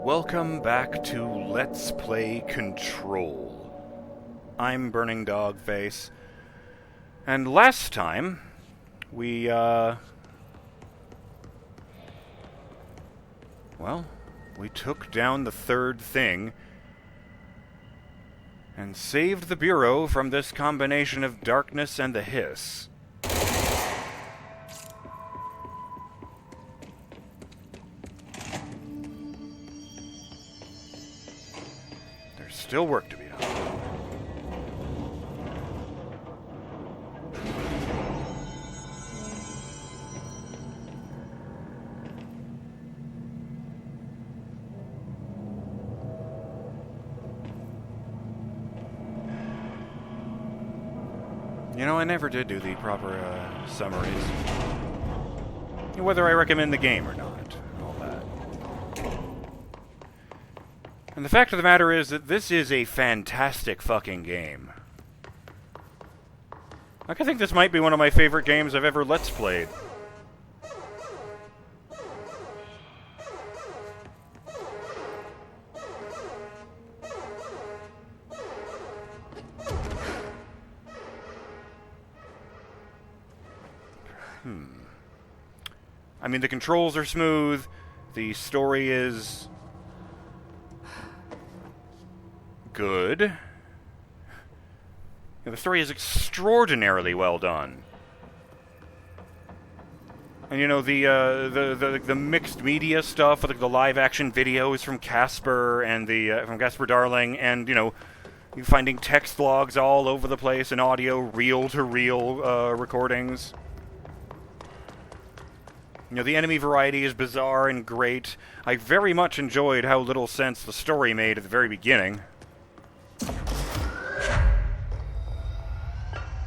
Welcome back to Let's Play Control. I'm BurningDogFace, and last time we took down the third thing and saved the Bureau from this combination of darkness and the hiss. There's still work to be done. You know, I never did do the proper summaries. Whether I recommend the game or not, all that. And the fact of the matter is that this is a fantastic fucking game. I think this might be one of my favorite games I've ever Let's Played. I mean, the controls are smooth, the story is good. The story is extraordinarily well done. And you know, the mixed media stuff, like the live action videos from Casper and from Casper Darling, and you know, you finding text logs all over the place and audio reel-to-reel recordings. You know, the enemy variety is bizarre and great. I very much enjoyed how little sense the story made at the very beginning.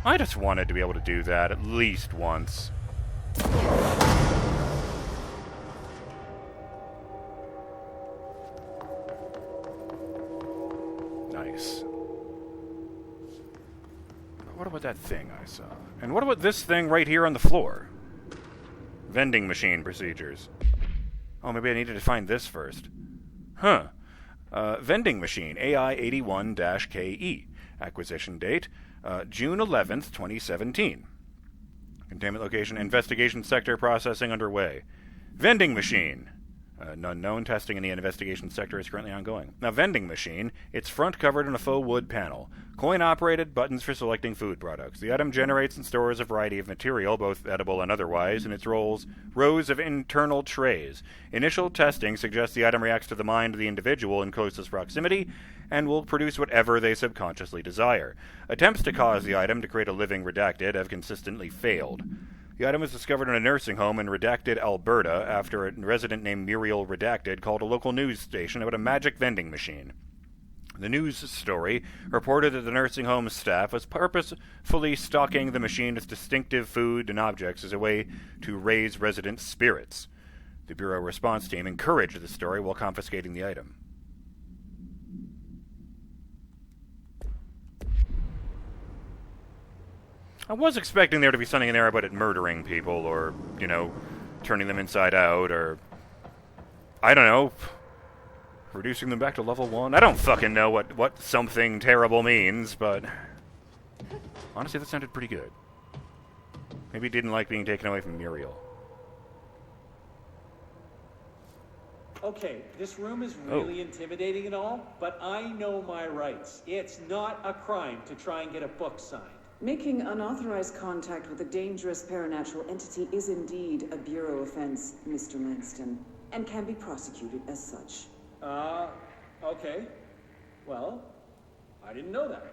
I just wanted to be able to do that at least once. Nice. What about that thing I saw? And what about this thing right here on the floor? Vending machine procedures. Oh, maybe I needed to find this first. Huh. Vending machine, AI81-KE. Acquisition date, June 11th, 2017. Containment location, investigation sector, processing underway. Vending machine. None known. Testing in the investigation sector is currently ongoing. Now, vending machine. Its front covered in a faux wood panel. Coin-operated, buttons for selecting food products. The item generates and stores a variety of material, both edible and otherwise, in its rows of internal trays. Initial testing suggests the item reacts to the mind of the individual in closest proximity, and will produce whatever they subconsciously desire. Attempts to cause the item to create a living redacted have consistently failed. The item was discovered in a nursing home in Redacted, Alberta, after a resident named Muriel Redacted called a local news station about a magic vending machine. The news story reported that the nursing home staff was purposefully stocking the machine with distinctive food and objects as a way to raise resident spirits. The Bureau response team encouraged the story while confiscating the item. I was expecting there to be something in there about it murdering people, or, you know, turning them inside out, or, I don't know, reducing them back to level 1. I don't fucking know what something terrible means, but honestly, that sounded pretty good. Maybe he didn't like being taken away from Muriel. Okay, this room is really intimidating and all, but I know my rights. It's not a crime to try and get a book signed. Making unauthorized contact with a dangerous paranatural entity is indeed a Bureau offense, Mr. Langston, and can be prosecuted as such. Okay. Well, I didn't know that.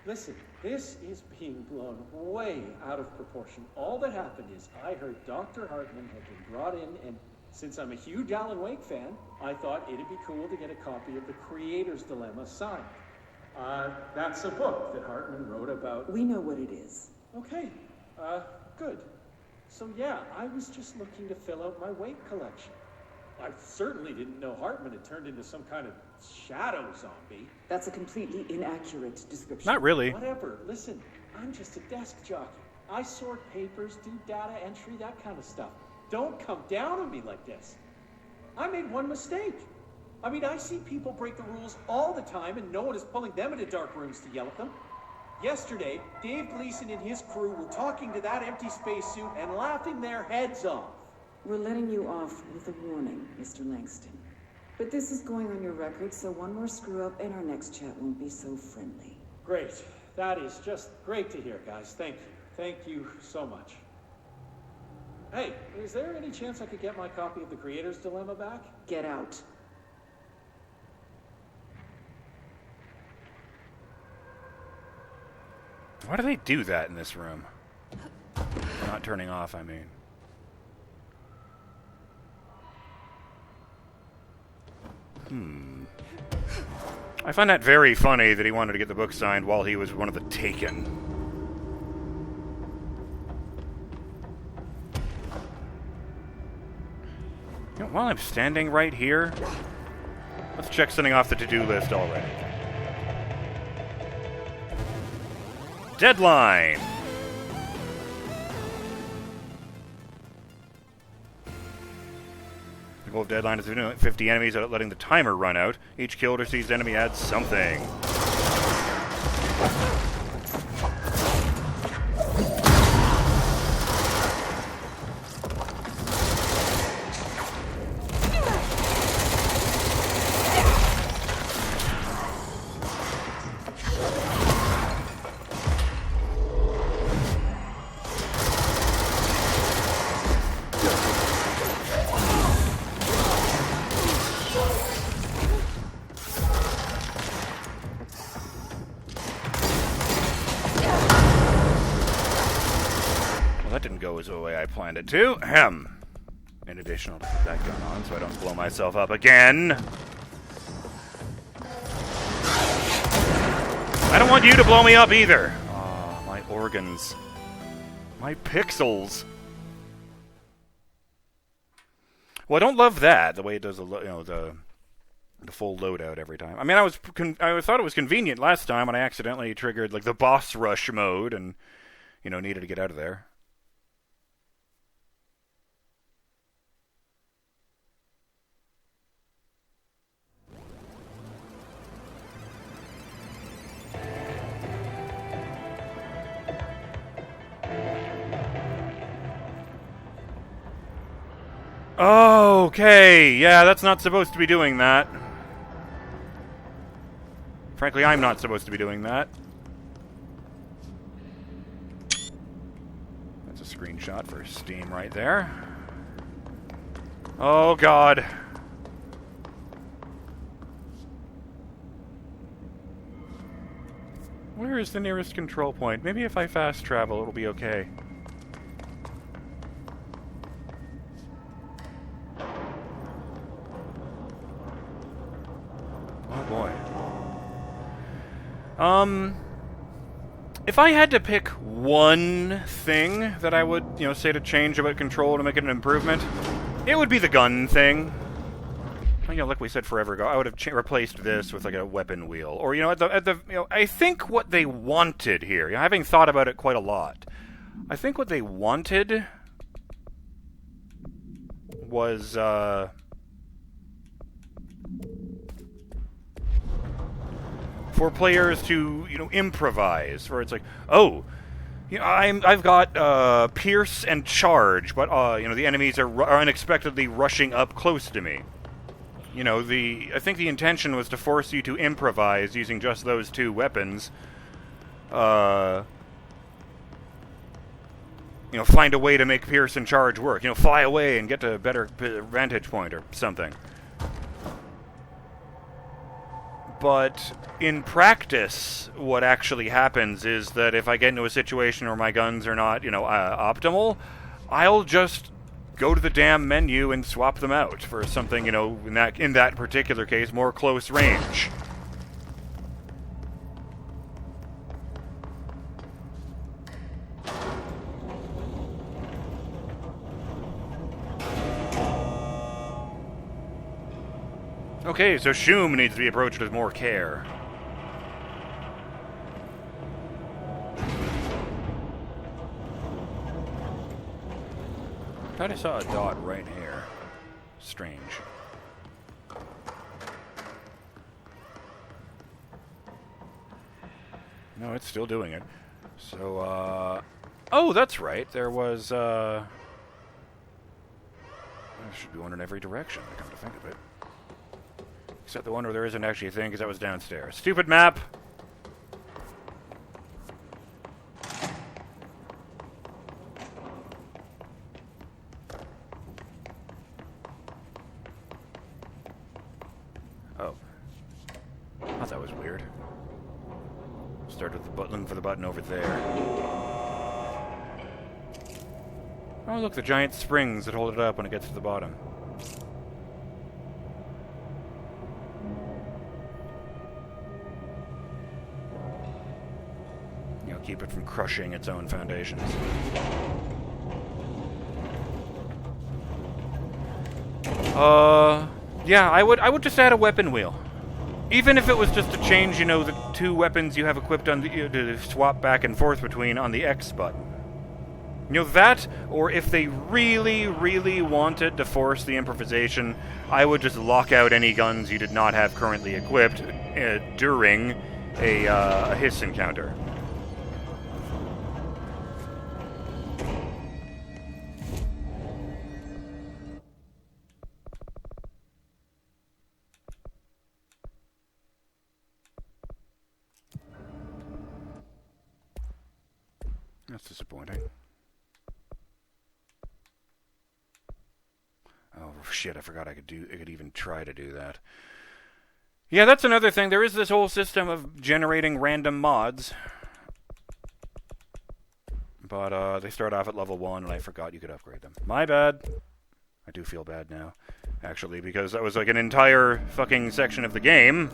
Listen, this is being blown way out of proportion. All that happened is I heard Dr. Hartman had been brought in, and since I'm a huge Alan Wake fan, I thought it'd be cool to get a copy of The Creator's Dilemma signed. That's a book that Hartman wrote about... We know what it is. Okay, good. So yeah, I was just looking to fill out my Wake collection. I certainly didn't know Hartman had turned into some kind of shadow zombie. That's a completely inaccurate description. Not really. Whatever, listen, I'm just a desk jockey. I sort papers, do data entry, that kind of stuff. Don't come down on me like this. I made one mistake. I mean, I see people break the rules all the time, and no one is pulling them into dark rooms to yell at them. Yesterday, Dave Gleason and his crew were talking to that empty spacesuit and laughing their heads off. We're letting you off with a warning, Mr. Langston. But this is going on your record, so one more screw-up and our next chat won't be so friendly. Great. That is just great to hear, guys. Thank you. Thank you so much. Hey, is there any chance I could get my copy of The Creator's Dilemma back? Get out. Why do they do that in this room? Not turning off, I mean. I find that very funny that he wanted to get the book signed while he was one of the Taken. You know, while I'm standing right here, let's check something off the to-do list already. Deadline! The goal of deadline is to 50 enemies without letting the timer run out. Each killed or seized enemy adds something. The way I planned it to. Ahem. In addition, I'll put that gun on so I don't blow myself up again. I don't want you to blow me up either. Oh, my organs. My pixels. Well, I don't love that, the way it does the full loadout every time. I mean, I thought it was convenient last time when I accidentally triggered like the boss rush mode and needed to get out of there. Okay, yeah, that's not supposed to be doing that. Frankly, I'm not supposed to be doing that. That's a screenshot for Steam right there. Oh, God. Where is the nearest control point? Maybe if I fast travel, it'll be okay. Boy. If I had to pick one thing that I would, say to change about Control to make it an improvement, it would be the gun thing. Like we said forever ago, I would have replaced this with like a weapon wheel, or I think what they wanted here, having thought about it quite a lot, I think what they wanted was for players to, improvise. Where it's like, oh, I've got Pierce and Charge, but the enemies are unexpectedly rushing up close to me. I think the intention was to force you to improvise using just those two weapons. Find a way to make Pierce and Charge work. Fly away and get to a better vantage point or something. But in practice, what actually happens is that if I get into a situation where my guns are not, optimal, I'll just go to the damn menu and swap them out for something, in that particular case, more close range. Okay, so Shum needs to be approached with more care. I thought I saw a dot right here. Strange. No, it's still doing it. So, oh, that's right. There was, I should be one in every direction, come to think of it. Except the one where there isn't actually a thing, because that was downstairs. Stupid map! Oh. Oh, that was weird. Start with the button for the button over there. Oh, look, the giant springs that hold it up when it gets to the bottom. You know, keep it from crushing its own foundations. Yeah, I would just add a weapon wheel. Even if it was just to change, you know, the two weapons you have equipped on the, to swap back and forth between on the X button. You know, that, or if they really, really wanted to force the improvisation, I would just lock out any guns you did not have currently equipped during a hiss encounter. That's disappointing. Oh shit, I forgot I could even try to do that. Yeah, that's another thing. There is this whole system of generating random mods. But they start off at level 1 and I forgot you could upgrade them. My bad. I do feel bad now, actually, because that was like an entire fucking section of the game.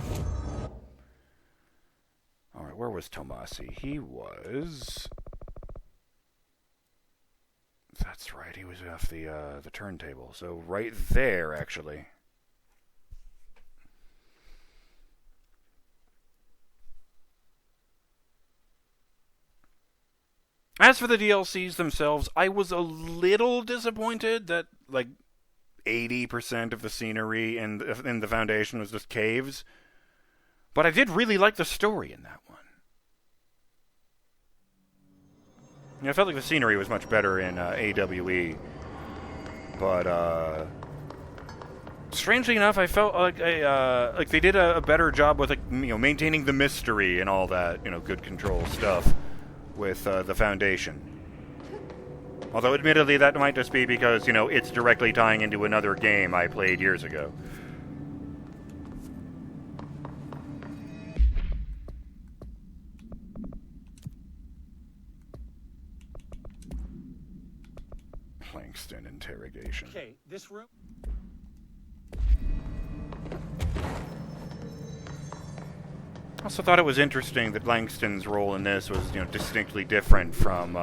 Alright, where was Tomasi? He was... That's right, he was off the turntable. So right there, actually. As for the DLCs themselves, I was a little disappointed that, like, 80% of the scenery in the Foundation was just caves. But I did really like the story in that one. You know, I felt like the scenery was much better in AWE, but strangely enough, I felt like they did a better job with, like, you know, maintaining the mystery and all that, you know, good control stuff with the Foundation. Although, admittedly, that might just be because, you know, it's directly tying into another game I played years ago. Langston interrogation. Okay, this room. I also thought it was interesting that Langston's role in this was, you know, distinctly different from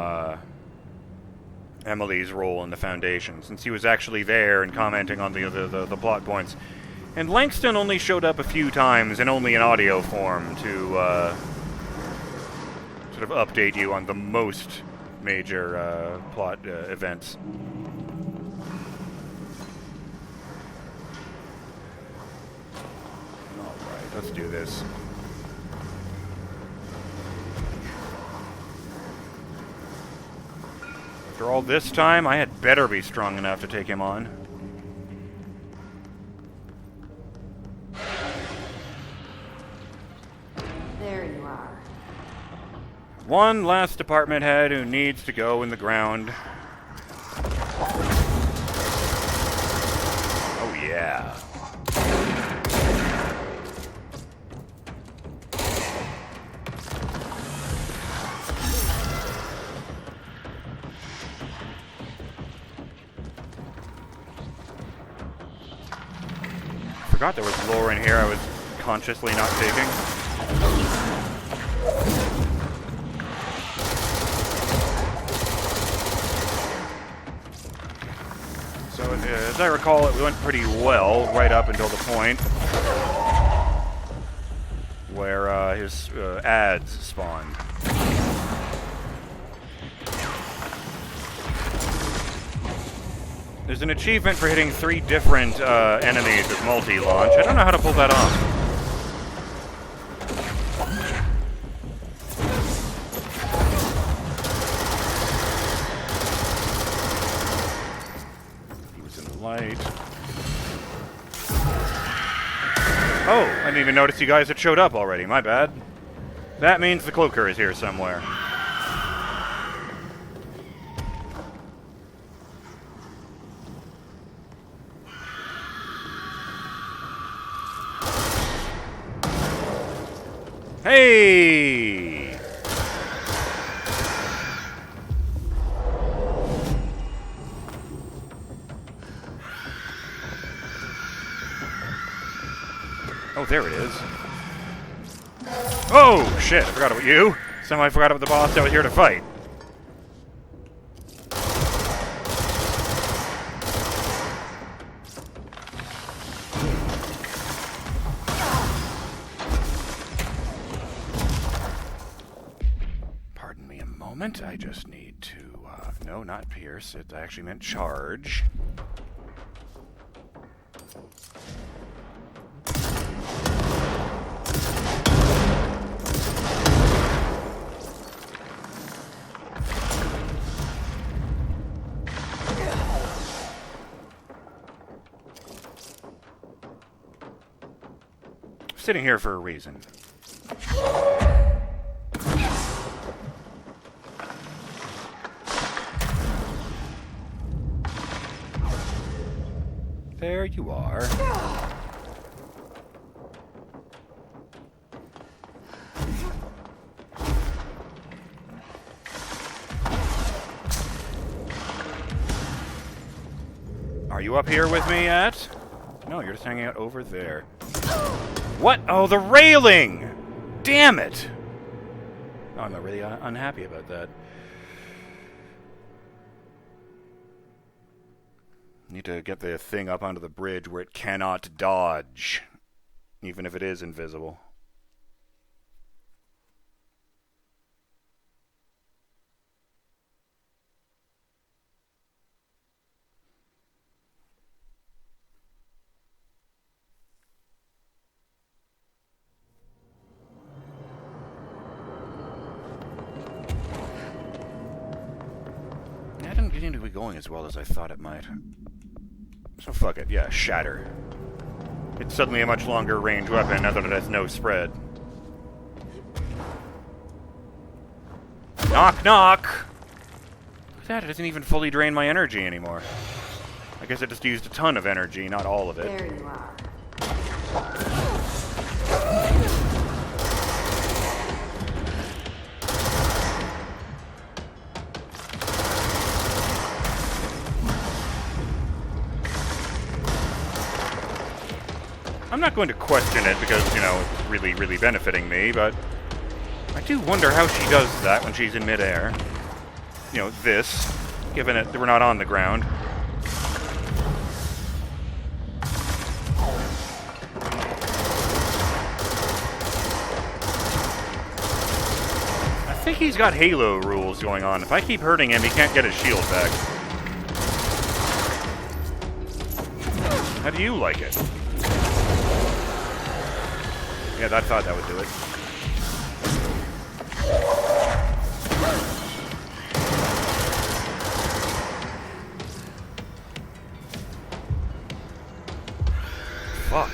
Emily's role in the Foundation, since he was actually there and commenting on the plot points. And Langston only showed up a few times, and only in audio form, to sort of update you on the most major plot events. Alright, let's do this. After all this time, I had better be strong enough to take him on. There you are. One last department head who needs to go in the ground. Oh yeah. Forgot there was lore in here I was consciously not taking. So, as I recall, it went pretty well right up until the point where his ads spawned. There's an achievement for hitting 3 different enemies with multi-launch. I don't know how to pull that off. Right. Oh, I didn't even notice you guys had showed up already. My bad. That means the cloaker is here somewhere. Hey! Oh, there it is. Oh, shit, I forgot about you. Somehow I forgot about the boss that was here to fight. Pardon me a moment, I just need to, no, not pierce, it actually meant charge. Sitting here for a reason. There you are. Are you up here with me yet? No, you're just hanging out over there. What? Oh, the railing! Damn it! Oh, I'm not really unhappy about that. Need to get the thing up onto the bridge where it cannot dodge, even if it is invisible. That didn't seem to be going as well as I thought it might. So fuck it, yeah, shatter. It's suddenly a much longer range weapon now that it has no spread. Knock, knock! Look at that, it doesn't even fully drain my energy anymore. I guess it just used a ton of energy, not all of it. There you are. I'm not going to question it because, you know, it's really, really benefiting me, but I do wonder how she does that when she's in midair. You know, this, given that we're not on the ground. I think he's got Halo rules going on. If I keep hurting him, he can't get his shield back. How do you like it? Yeah, I thought that would do it. Fuck.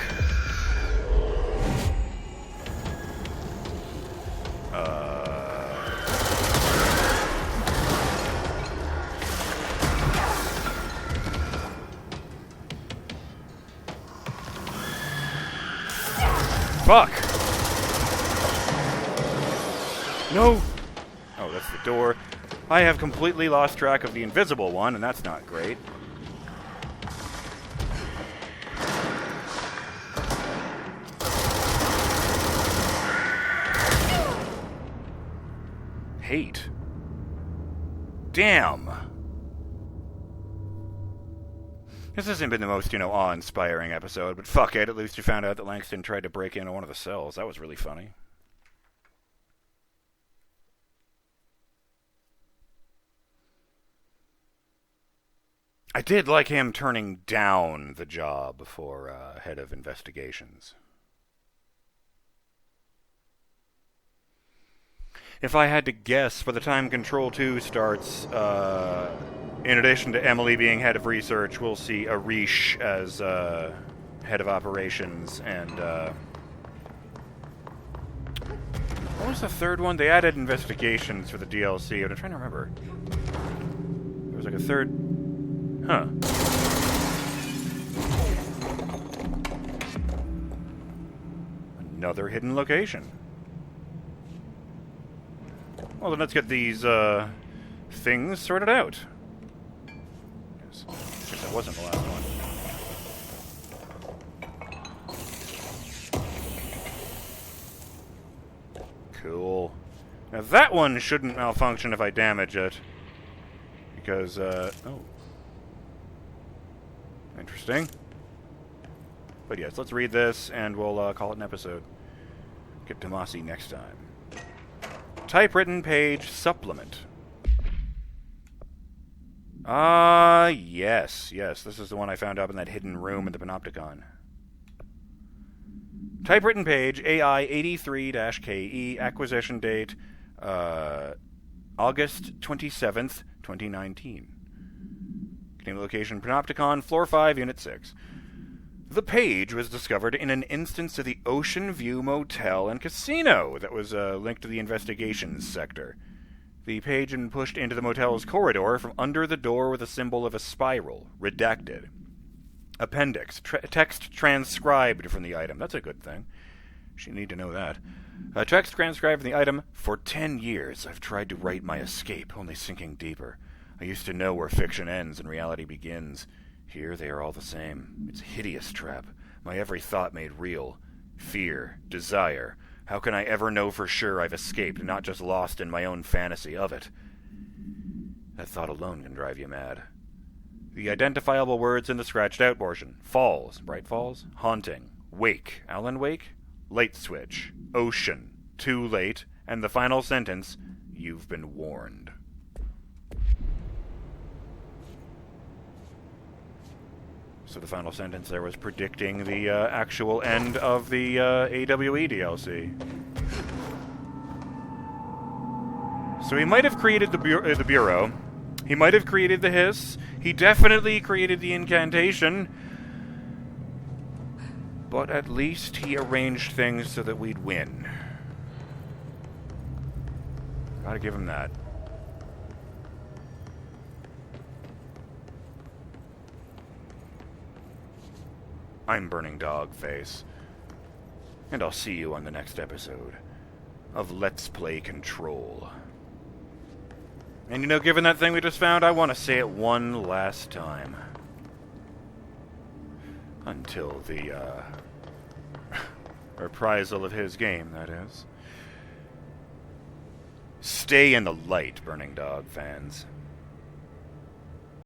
Fuck! No! Oh, that's the door. I have completely lost track of the invisible one, and that's not great. Hate. Damn! This hasn't been the most, you know, awe-inspiring episode, but fuck it, at least you found out that Langston tried to break into one of the cells. That was really funny. I did like him turning down the job for head of investigations. If I had to guess, by the time Control 2 starts, In addition to Emily being head of research, we'll see Arish as head of operations, and what was the third one? They added investigations for the DLC, but I'm trying to remember. There was like a third... Huh. Another hidden location. Well, then let's get these things sorted out. Yes. I guess that wasn't the last one. Cool. Now that one shouldn't malfunction if I damage it. Because, oh. Interesting. But yes, let's read this, and we'll call it an episode. Get Tomasi next time. Typewritten page supplement. Yes. This is the one I found up in that hidden room in the Panopticon. Typewritten page, AI 83-KE, acquisition date, August 27th, 2019. Name location, Panopticon, floor 5, unit 6. The page was discovered in an instance of the Ocean View Motel and Casino that was linked to the investigations sector. The page had been pushed into the motel's corridor from under the door with a symbol of a spiral, redacted. Appendix, text transcribed from the item. That's a good thing. You need to know that. Text transcribed from the item. For 10 years, I've tried to write my escape, only sinking deeper. I used to know where fiction ends and reality begins. Here they are all the same. It's a hideous trap. My every thought made real. Fear, desire. How can I ever know for sure I've escaped, not just lost in my own fantasy of it? That thought alone can drive you mad. The identifiable words in the scratched-out portion. Falls, Bright Falls. Haunting. Wake, Alan Wake. Light switch. Ocean. Too late. And the final sentence, you've been warned. So the final sentence there was predicting the actual end of the AWE DLC. So he might have created the Bureau. He might have created the Hiss. He definitely created the incantation. But at least he arranged things so that we'd win. Gotta give him that. I'm BurningDogFace, and I'll see you on the next episode of Let's Play Control. And you know, given that thing we just found, I want to say it one last time. Until the, reprisal of his game, that is. Stay in the light, Burning Dog fans.